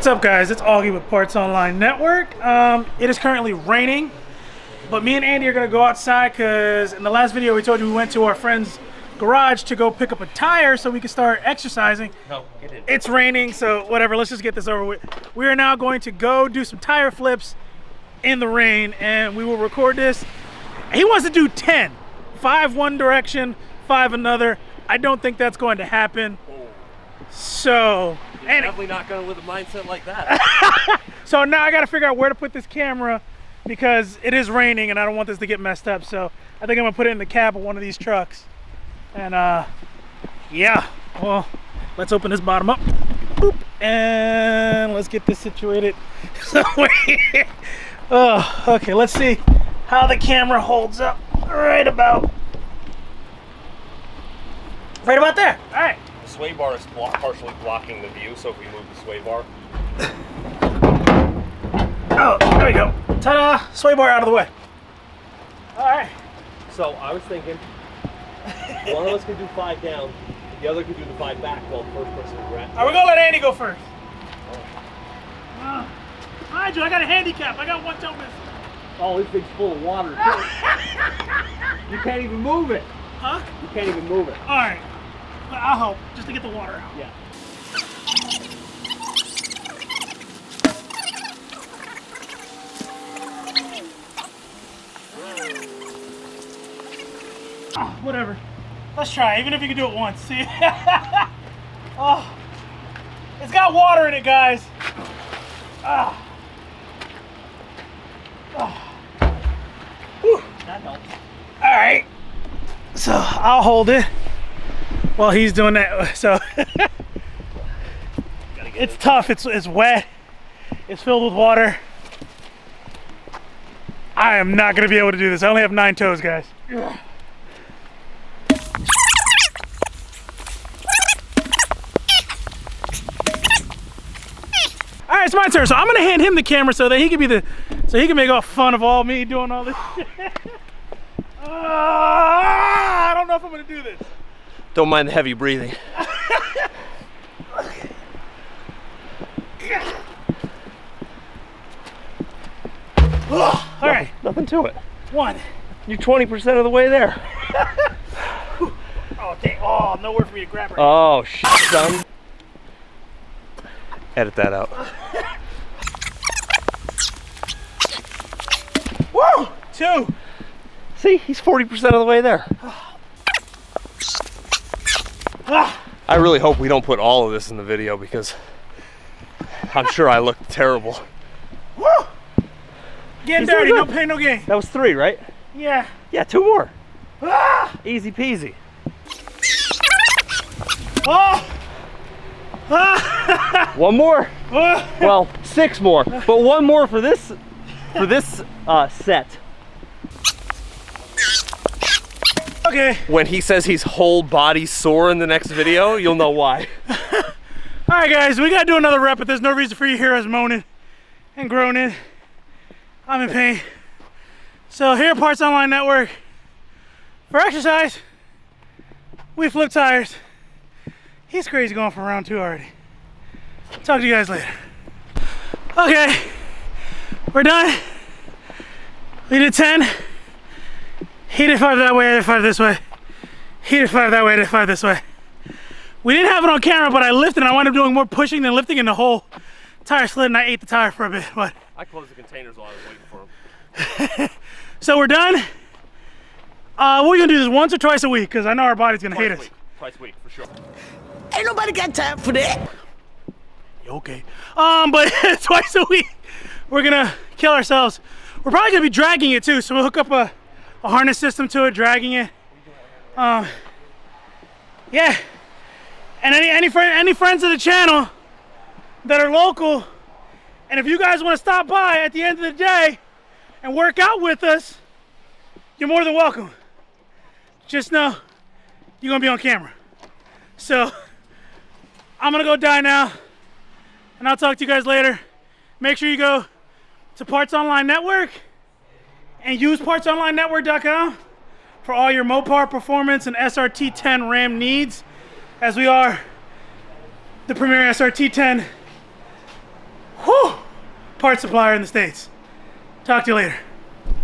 What's up, guys? It's Augie with Parts Online Network. It is currently raining, but me and Andy are gonna go outside because in the last video we told you we went to our friend's garage to go pick up a tire so we can start exercising. No, it didn't. It's raining, so whatever, let's just get this over with. We are now going to go do some tire flips in the rain, and we will record this. He wants to do 10. 5 one direction, 5 another. I don't think that's going to happen. So, You're definitely not going with a mindset like that. So now I got to figure out where to put this camera because it is raining and I don't want this to get messed up. So I think I'm gonna put it in the cab of one of these trucks. And yeah, well, let's open this bottom up. Boop, and let's get this situated somewhere here. Oh, okay, let's see how the camera holds up. Right about there. All right. The sway bar is partially blocking the view, so if we move the sway bar. Oh, there we go. Ta-da! Sway bar out of the way. All right. So I was thinking, one of us could do 5 down, the other could do the 5 back while the first person is right. Are we gonna let Andy go first? Mind you, I got a handicap. I got one toe missing. Oh, this thing's full of water too. You can't even move it. Huh? You can't even move it. All right. I'll help, just to get the water out. Yeah. Oh, whatever. Let's try, even if you can do it once. See? Oh, it's got water in it, guys. Ah. Oh. Whew. That helps. All right. So I'll hold it while he's doing that. So it's tough. It's wet. It's filled with water. I am not gonna be able to do this. I only have 9 toes, guys. All right, it's my turn. So I'm gonna hand him the camera so that he can make all fun of all me doing all this shit. I don't know if I'm gonna do this. Don't mind the heavy breathing. All right. Nothing to it. 1. You're 20% of the way there. Oh, dang. Oh, nowhere for me to grab her. Oh, shit, son. Edit that out. Woo! 2. See, he's 40% of the way there. I really hope we don't put all of this in the video because I'm sure I look terrible. Woo! Getting He's dirty, doing no good. pain, no gain. That was 3, right? Yeah. Yeah, 2 more. Ah! Easy peasy. Oh! Ah! 1 more. Ah! Well, 6 more, but 1 more for this set. Okay. When he says he's whole body sore in the next video, you'll know why. All right, guys, we gotta do another rep, but there's no reason for you to hear us moaning and groaning. I'm in pain. So here at Parts Online Network, for exercise, we flip tires. He's crazy going for round 2 already. Talk to you guys later. Okay, we're done. We did 10. He did 5 that way, I did 5 this way. He did 5 that way, I did 5 this way. We didn't have it on camera, but I lifted and I wound up doing more pushing than lifting, and the whole tire slid and I ate the tire for a bit. But I closed the containers while I was waiting for him. so we're done. We're gonna do this once or twice a week because I know our body's gonna hate us. Twice a week, for sure. Ain't nobody got time for that. Okay. But twice a week, we're gonna kill ourselves. We're probably gonna be dragging it too, so we'll hook up a harness system to it, dragging it. Yeah. And any friends of the channel that are local, and if you guys want to stop by at the end of the day and work out with us, you're more than welcome. Just know you're gonna be on camera. So I'm gonna go die now, and I'll talk to you guys later. Make sure you go to Parts Online Network and use partsonlinenetwork.com for all your Mopar performance and SRT10 RAM needs, as we are the premier SRT10 parts supplier in the States. Talk to you later.